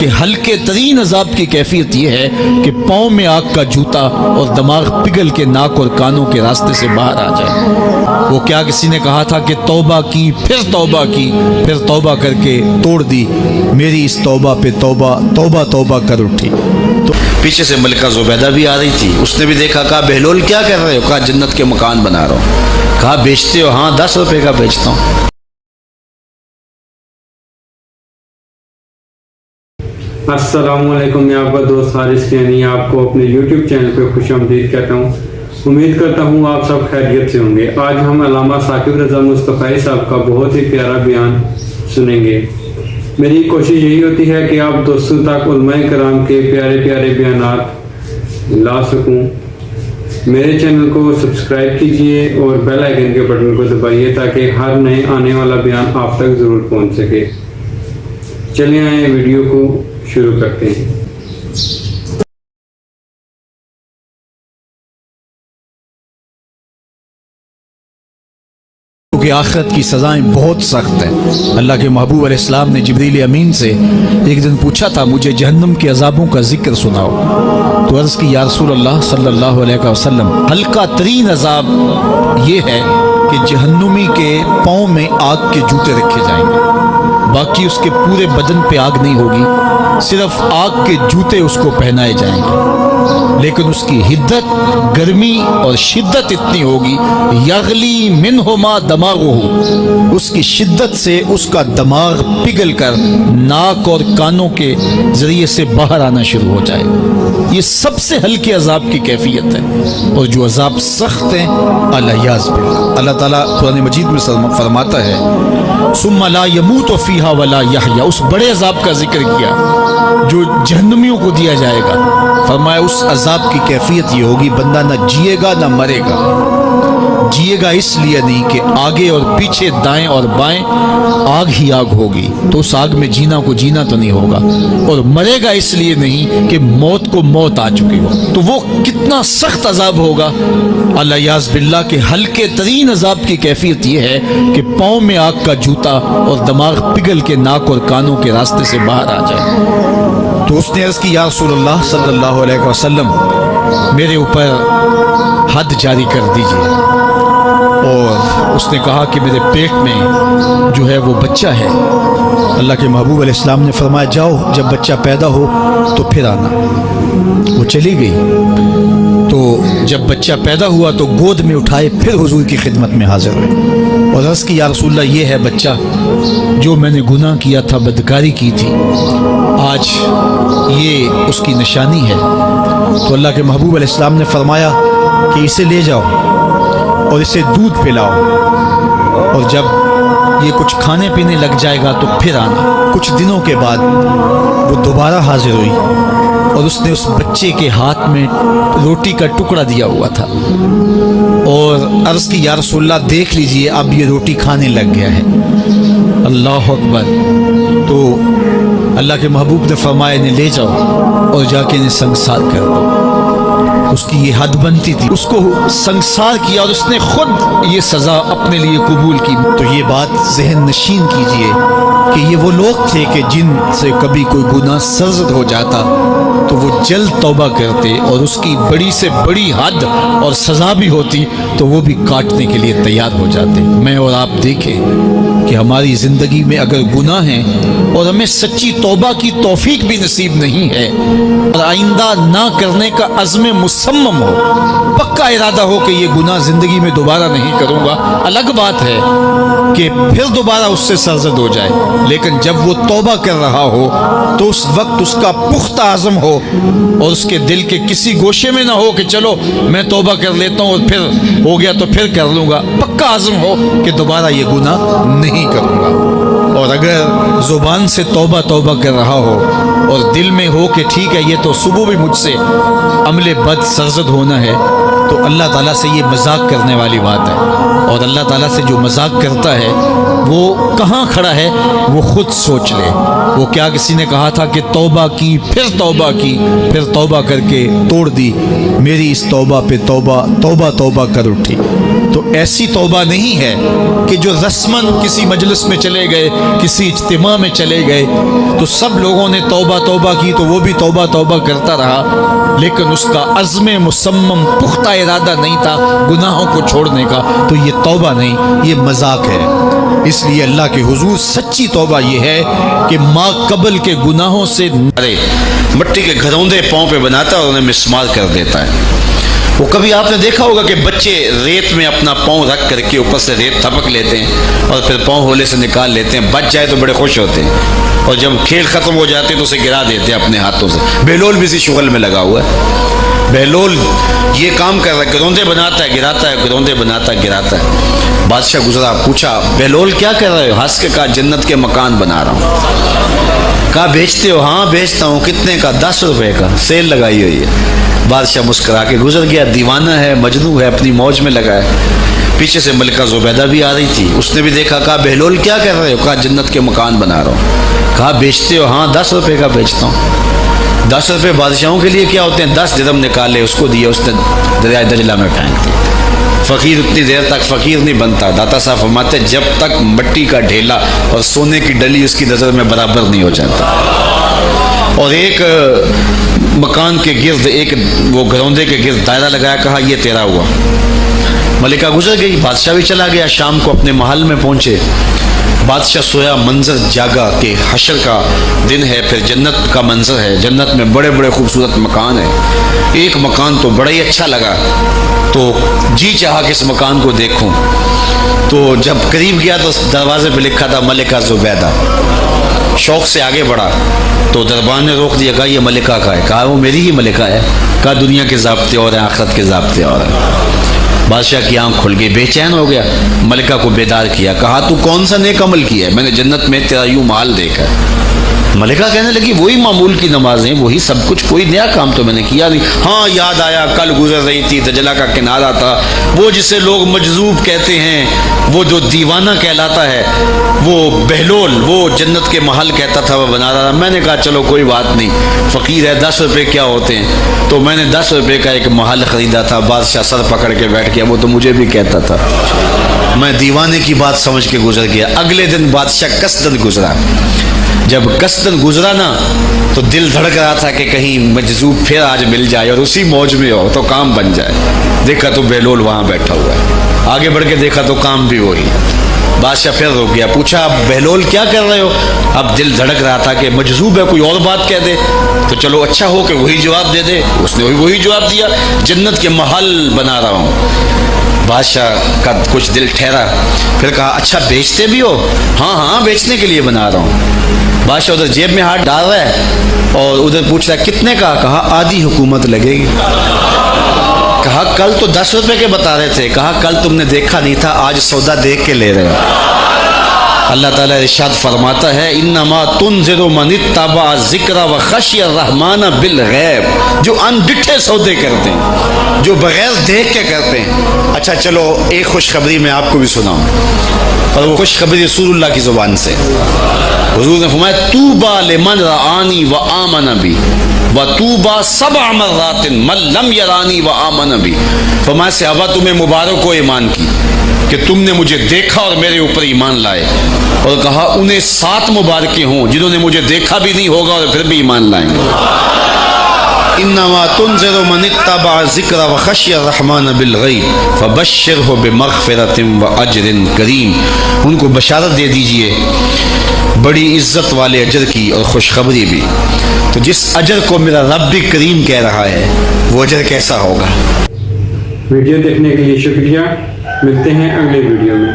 کہ ہلکے ترین عذاب کی کیفیت یہ ہے کہ پاؤں میں آگ کا جوتا اور دماغ پگھل کے ناک اور کانوں کے راستے سے باہر آ جائے۔ وہ کیا کسی نے کہا تھا کہ توبہ کی، پھر توبہ کی، پھر توبہ کر کے توڑ دی، میری اس توبہ پہ توبہ توبہ توبہ کر اٹھی۔ تو پیچھے سے ملکہ زبیدہ بھی آ رہی تھی، اس نے بھی دیکھا، کہا بہلول کیا کر رہے ہو؟ کہا جنت کے مکان بنا رہا ہوں۔ کہا بیچتے ہو؟ ہاں 10 روپے کا بیچتا ہوں۔ السلام علیکم، میں آپ کا دوست حارث کیانی آپ کو اپنے یوٹیوب چینل پہ خوش آمدید کہتا ہوں۔ امید کرتا ہوں آپ سب خیریت سے ہوں گے۔ آج ہم علامہ ثاقب رضا مصطفی صاحب کا بہت ہی پیارا بیان سنیں گے۔ میری کوشش یہی ہوتی ہے کہ آپ دوستوں تک علماء کرام کے پیارے پیارے بیانات لا سکوں۔ میرے چینل کو سبسکرائب کیجئے اور بیل آئیکن کے بٹن کو دبائیے تاکہ ہر نئے آنے والا بیان آپ تک ضرور پہنچ سکے۔ چلیں آئیں ویڈیو کو شروع کرتے ہیں۔ کہ آخرت کی سزائیں بہت سخت ہیں۔ اللہ کے محبوب علیہ السلام نے جبریل امین سے ایک دن پوچھا تھا مجھے جہنم کے عذابوں کا ذکر سناؤ، تو عرض کی یا رسول اللہ صلی اللہ علیہ وسلم ہلکا ترین عذاب یہ ہے کہ جہنمی کے پاؤں میں آگ کے جوتے رکھے جائیں گے، باقی اس کے پورے بدن پہ آگ نہیں ہوگی، صرف آگ کے جوتے اس کو پہنائے جائیں گے، لیکن اس کی حدت، گرمی اور شدت اتنی ہوگی یغلی منہما دماغہ، اس کی شدت سے اس کا دماغ پگھل کر ناک اور کانوں کے ذریعے سے باہر آنا شروع ہو جائے۔ یہ سب سے ہلکے عذاب کی کیفیت ہے، اور جو عذاب سخت ہیں الیاذ باللہ۔ اللہ تعالیٰ قرآن مجید میں فرماتا ہے ثم لا يموت فیہا ولا یحیا، اس بڑے عذاب کا ذکر کیا جو جہنمیوں کو دیا جائے گا۔ فرمایا اس عذاب کی کیفیت یہ ہوگی بندہ نہ جیے گا نہ مرے گا۔ جیے گا اس لیے نہیں کہ آگے اور پیچھے، دائیں اور بائیں آگ ہی آگ ہوگی، تو اس آگ میں جینا کو جینا تو نہیں ہوگا، اور مرے گا اس لیے نہیں کہ موت کو موت آ چکی ہو۔ تو وہ کتنا سخت عذاب ہوگا الیاذ باللہ کہ ہلکے ترین عذاب کی کیفیت یہ ہے کہ پاؤں میں آگ کا جوتا اور دماغ پگھل کے ناک اور کانوں کے راستے سے باہر آ جائے۔ تو اس نے عرض کی یا رسول اللہ صلی اللہ علیہ وسلم میرے اوپر حد جاری کر دیجیے، اور اس نے کہا کہ میرے پیٹ میں جو ہے وہ بچہ ہے۔ اللہ کے محبوب علیہ السلام نے فرمایا جاؤ جب بچہ پیدا ہو تو پھر آنا۔ وہ چلی گئی، تو جب بچہ پیدا ہوا تو گود میں اٹھائے پھر حضور کی خدمت میں حاضر ہوئے اور عرض کی یا رسول اللہ یہ ہے بچہ جو میں نے گناہ کیا تھا، بدکاری کی تھی، آج یہ اس کی نشانی ہے۔ تو اللہ کے محبوب علیہ السلام نے فرمایا کہ اسے لے جاؤ اور اسے دودھ پلاؤ، اور جب یہ کچھ کھانے پینے لگ جائے گا تو پھر آنا۔ کچھ دنوں کے بعد وہ دوبارہ حاضر ہوئی اور اس نے اس بچے کے ہاتھ میں روٹی کا ٹکڑا دیا ہوا تھا، اور عرض کی یا رسول اللہ دیکھ لیجئے اب یہ روٹی کھانے لگ گیا ہے۔ اللہ اکبر۔ تو اللہ کے محبوب نے فرمایا انہیں لے جاؤ اور جا کے انہیں سنگسار کر دو۔ اس کی یہ حد بنتی تھی، اس کو سنگسار کیا اور اس نے خود یہ سزا اپنے لیے قبول کی۔ تو یہ بات ذہن نشین کیجئے کہ یہ وہ لوگ تھے کہ جن سے کبھی کوئی گناہ سرزد ہو جاتا تو وہ جلد توبہ کرتے، اور اس کی بڑی سے بڑی حد اور سزا بھی ہوتی تو وہ بھی کاٹنے کے لیے تیار ہو جاتے۔ میں اور آپ دیکھیں کہ ہماری زندگی میں اگر گناہ ہیں اور ہمیں سچی توبہ کی توفیق بھی نصیب نہیں ہے، اور آئندہ نہ کرنے کا عزم مصمم ہو، پکا ارادہ ہو کہ یہ گناہ زندگی میں دوبارہ نہیں کروں گا، الگ بات ہے کہ پھر دوبارہ اس سے سرزد ہو جائے، لیکن جب وہ توبہ کر رہا ہو تو اس وقت اس کا پختہ عزم ہو، اور اس کے دل کے کسی گوشے میں نہ ہو کہ چلو میں توبہ کر لیتا ہوں اور پھر ہو گیا تو پھر کر لوں گا، پکا عزم ہو کہ دوبارہ یہ گناہ نہیں کروں گا۔ اور اگر زبان سے توبہ توبہ کر رہا ہو اور دل میں ہو کہ ٹھیک ہے یہ تو صبح بھی مجھ سے عمل بد سرزد ہونا ہے، تو اللہ تعالیٰ سے یہ مذاق کرنے والی بات ہے، اور اللہ تعالیٰ سے جو مذاق کرتا ہے وہ کہاں کھڑا ہے وہ خود سوچ لے۔ وہ کیا کسی نے کہا تھا کہ توبہ کی پھر توبہ کی پھر توبہ کر کے توڑ دی، میری اس توبہ پہ توبہ توبہ توبہ کر اٹھی۔ تو ایسی توبہ نہیں ہے کہ جو رسماً کسی مجلس میں چلے گئے، کسی اجتماع میں چلے گئے تو سب لوگوں نے توبہ توبہ کی تو وہ بھی توبہ توبہ کرتا رہا، لیکن اس کا عزم مصمم پختہ ارادہ نہیں تھا گناہوں کو چھوڑنے کا، تو یہ توبہ نہیں، یہ مذاق ہے۔ اس لیے اللہ کے حضور سچی توبہ یہ ہے کہ ماں قبل کے گناہوں سے ارے مٹی کے گھروندے پاؤں پہ بناتا ہے اور انہیں مسمار کر دیتا ہے۔ وہ کبھی آپ نے دیکھا ہوگا کہ بچے ریت میں اپنا پاؤں رکھ کر کے اوپر سے ریت تھپک لیتے ہیں اور پھر پاؤں ہولے سے نکال لیتے ہیں، بچ جائے تو بڑے خوش ہوتے ہیں، اور جب کھیل ختم ہو جاتے ہیں تو اسے گرا دیتے ہیں اپنے ہاتھوں سے۔ بہلول بھی اسی شغل میں لگا ہوا ہے، بہلول یہ کام کر رہا ہے، گروندے بناتا ہے گراتا ہے، گروندے بناتا ہے گراتا ہے۔ بادشاہ گزرا، پوچھا بہلول کیا کر رہے ہو؟ ہنس کے کہا جنت کے مکان بنا رہا ہوں۔ کہا بیچتے ہو؟ ہاں بیچتا ہوں۔ کتنے کا؟ 10 روپے کا، سیل لگائی ہوئی ہے۔ بادشاہ مسکرا کے گزر گیا، دیوانہ ہے، مجنون ہے، اپنی موج میں لگا ہے۔ پیچھے سے ملکہ زبیدہ بھی آ رہی تھی، اس نے بھی دیکھا، کہا بہلول کیا کر رہے ہو؟ کہا جنت کے مکان بنا رہا ہوں۔ کہا بیچتے ہو؟ ہاں 10 روپے کا بیچتا ہوں۔ 10 روپے بادشاہوں کے لیے کیا ہوتے ہیں؟ 10 درہم نکالے، اس کو دیے، اس نے دریائے دجلہ میں پھینک دی۔ فقیر اتنی دیر تک فقیر نہیں بنتا، داتا صاحب فرماتے جب تک مٹی کا ڈھیلا اور سونے کی ڈلی اس کی نظر میں برابر نہیں ہو جاتا۔ اور ایک مکان کے گرد، ایک وہ گروندے کے گرد دائرہ لگایا، کہا یہ تیرا ہوا۔ ملکہ گزر گئی، بادشاہ بھی چلا گیا، شام کو اپنے محل میں پہنچے۔ بادشاہ سویا، منظر جاگا کہ حشر کا دن ہے، پھر جنت کا منظر ہے، جنت میں بڑے بڑے خوبصورت مکان ہیں۔ ایک مکان تو بڑا ہی اچھا لگا، تو جی چاہا کہ اس مکان کو دیکھوں۔ تو جب قریب گیا تو دروازے پہ لکھا تھا ملکہ زبیدہ۔ شوق سے آگے بڑھا تو دربان نے روک دیا، کہا یہ ملکہ کا ہے؟ کہا وہ میری ہی ملکہ ہے۔ کہا دنیا کے ضابطے اور ہیں، آخرت کے ضابطے اور ہیں۔ بادشاہ کی آنکھ کھل گئی، بے چین ہو گیا، ملکہ کو بیدار کیا، کہا تو کون سا نیک عمل کیا ہے؟ میں نے جنت میں تیرا یوں محل دیکھا ہے۔ ملکہ کہنے لگی وہی معمول کی نمازیں، وہی سب کچھ، کوئی نیا کام تو میں نے کیا نہیں۔ ہاں یاد آیا، کل گزر رہی تھی، دجلہ کا کنارہ تھا، وہ جسے لوگ مجذوب کہتے ہیں، وہ جو دیوانہ کہلاتا ہے، وہ بہلول، وہ جنت کے محل کہتا تھا، وہ بنا رہا تھا۔ میں نے کہا چلو کوئی بات نہیں، فقیر ہے، 10 روپے کیا ہوتے ہیں؟ تو میں نے 10 روپے کا ایک محل خریدا تھا۔ بادشاہ سر پکڑ کے بیٹھ گیا، وہ تو مجھے بھی کہتا تھا۔ میں دیوانے کی بات سمجھ کے گزر گیا۔ اگلے دن بادشاہ قصدن گزرا۔ جب قصدن گزرا نا تو دل دھڑک رہا تھا کہ کہیں مجذوب پھر آج مل جائے اور اسی موج میں ہو تو کام بن جائے۔ دیکھا تو بہلول وہاں بیٹھا ہوا ہے، آگے بڑھ کے دیکھا تو کام بھی وہی۔ بادشاہ پھر رک گیا، پوچھا بہلول کیا کر رہے ہو؟ اب دل دھڑک رہا تھا کہ مجذوب ہے، کوئی اور بات کہہ دے تو چلو اچھا ہو کہ وہی جواب دے دے۔ اس نے وہی جواب دیا، جنت کے محل بنا رہا ہوں۔ بادشاہ کا کچھ دل ٹھہرا، پھر کہا اچھا بیچتے بھی ہو؟ ہاں ہاں بیچنے کے لیے بنا رہا ہوں۔ بادشاہ ادھر جیب میں ہاتھ ڈال رہا ہے اور ادھر پوچھ رہا ہے کتنے کا؟ کہا آدھی حکومت لگے گی۔ کہا کل تو 10 روپے کے بتا رہے تھے۔ کہا کل تم نے دیکھا نہیں تھا، آج سودا دیکھ کے لے رہے ہو۔ اللہ تعالیٰ ارشاد فرماتا ہے انما تنذر من اتبع الذکر وخشی الرحمن بالغیب، جو ان ڈٹھے سودے کرتے ہیں، جو بغیر دیکھ کے کرتے ہیں۔ اچھا چلو ایک خوشخبری میں آپ کو بھی سناؤں، اور وہ خوشخبری رسول اللہ کی زبان سے۔ حضور نے فرمایا طوبی لمن رآنی وآمن بی وطوبی 7 مرات من لم یرانی وآمن بی۔ فرمایا صحابہ تمہیں مبارک ہو ایمان کی کہ تم نے مجھے دیکھا اور میرے اوپر ایمان لائے، اور کہا انہیں 7 مبارکیں ہوں جنہوں نے مجھے دیکھا بھی نہیں ہوگا اور پھر بھی ایمان لائیں گے۔ انما تنذر من اتبع الذکر وخشی الرحمن بالغیب فبشرہ بمغفرۃ واجر کریم۔ ان کو بشارت دے دیجئے بڑی عزت والے اجر کی اور خوشخبری بھی۔ تو جس اجر کو میرا رب بھی کریم کہہ رہا ہے وہ اجر کیسا ہوگا۔ ویڈیو دیکھنے کے لیے شکریہ، ملتے ہیں اگلے ویڈیو میں۔